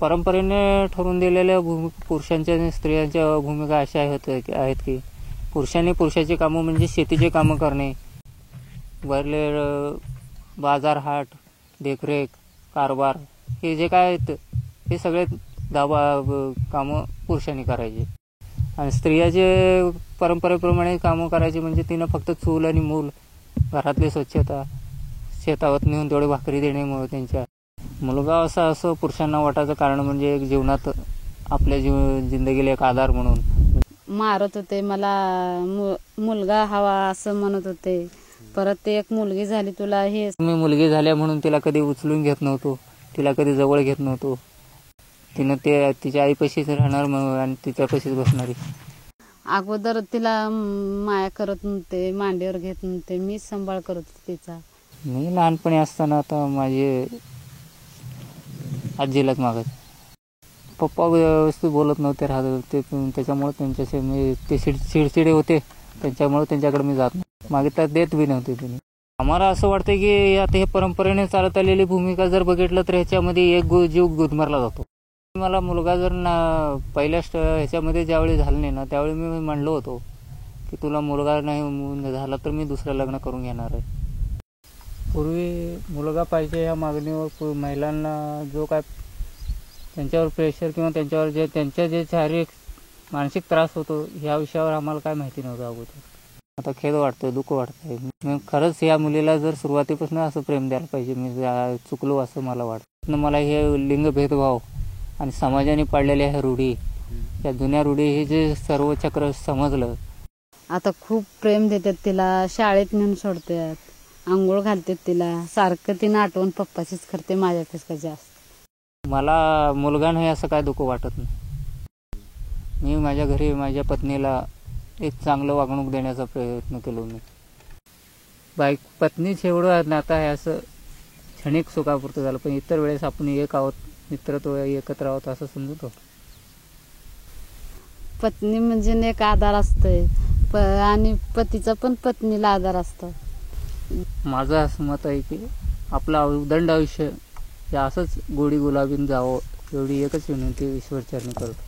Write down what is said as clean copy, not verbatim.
परंपरेने ठरवून दिलेल्या पुरुषांच्या आणि स्त्रियांच्या भूमिका अशा आहेत की पुरुषांनी पुरुषाची कामं म्हणजे शेतीचे कामं करणे, वरले बाजार हाट, देखरेख, कारभार हे जे काय आहेत हे सगळे कामं पुरुषांनी करायचे. आणि स्त्रियाचे परंपरेप्रमाणे कामं करायची म्हणजे तिनं फक्त चूल आणि मूल, घरातली स्वच्छता, शेतावर नेऊन तेवढे भाकरी देणे. मग त्यांच्या मुलगा असं पुरुषांना वाटायचं कारण म्हणजे एक जीवनात आपल्या जिंदगीला एक आधार म्हणून मारत होते. मला मुलगा हवा असं म्हणत होते. परत ते एक मुलगी झाली तुला हे. मी मुलगी झाल्या म्हणून तिला कधी उचलून घेत नव्हतो, तिला कधी जवळ घेत नव्हतो. तिनं तिच्या आईपाशीच राहणार आणि तिच्यापाशीच बसणारी. अगोदर तिला माया करत नव्हते, मांडीवर घेत नव्हते, मीच सांभाळ करत होते तिचा. मी लहानपणी असताना आता माझे आजीलाच मागत. पप्पा व्यवस्थित बोलत नव्हते, राहत होते, त्याच्यामुळे त्यांच्याशी मी ते चिडचिडे होते, त्यांच्यामुळे त्यांच्याकडे मी जात नाही, मागितलं देत बी नव्हते तुम्ही. आम्हाला असं वाटतं की आता हे परंपरेने चालत आलेली भूमिका जर बघितलं तर ह्याच्यामध्ये एक जीव गुदमरला जातो. मला मुलगा जर पहिल्या ह्याच्यामध्ये ज्यावेळी झालं नाही ना, त्यावेळी मी म्हणलो होतो की तुला मुलगा नाही झाला तर मी दुसरं लग्न करून घेणार आहे. पूर्वी मुलगा पाहिजे ह्या मागणीवर महिलांना जो काय त्यांच्यावर प्रेशर किंवा त्यांच्यावर जे शारीरिक मानसिक त्रास होतो ह्या विषयावर आम्हाला काय माहिती नव्हतं अगोदर. आता खेद वाटतं, दुःख वाटतंय. मी खरंच या मुलीला जर सुरुवातीपासून असं प्रेम द्यायला पाहिजे. मी चुकलो असं मला वाटतं. मला हे लिंग भेदभाव आणि समाजाने पाडलेल्या ह्या रूढी, या जुन्या रूढी हे जे सर्व चक्र समजलं. आता खूप प्रेम देतात तिला, शाळेत नेऊन सोडतात, आंघोळ घालतात तिला, सारखं तिनं आठवण पप्पाचीच करते माझ्यापेक्षा जास्त. मला मुलगा नाही असं काय दुःख वाटत नाही. मी माझ्या घरी माझ्या पत्नीला एक चांगलं वागणूक देण्याचा प्रयत्न केलो. मी पत्नीच एवढं नातं आहे असं क्षणिक सुखापुरतं झालं, पण इतर वेळेस आपण एक आहोत, मित्रत्व एकत्र आहोत असं समजतो. पत्नी म्हणजे एक आधार असतोय आणि पतीचा पण पत्नीला आधार असतो. माझं असं मत आहे की आपलं उदंड आयुष्य हे असंच गोडी गुलाबीन जावं एवढी एकच विनंती ईश्वरचरणी करतो.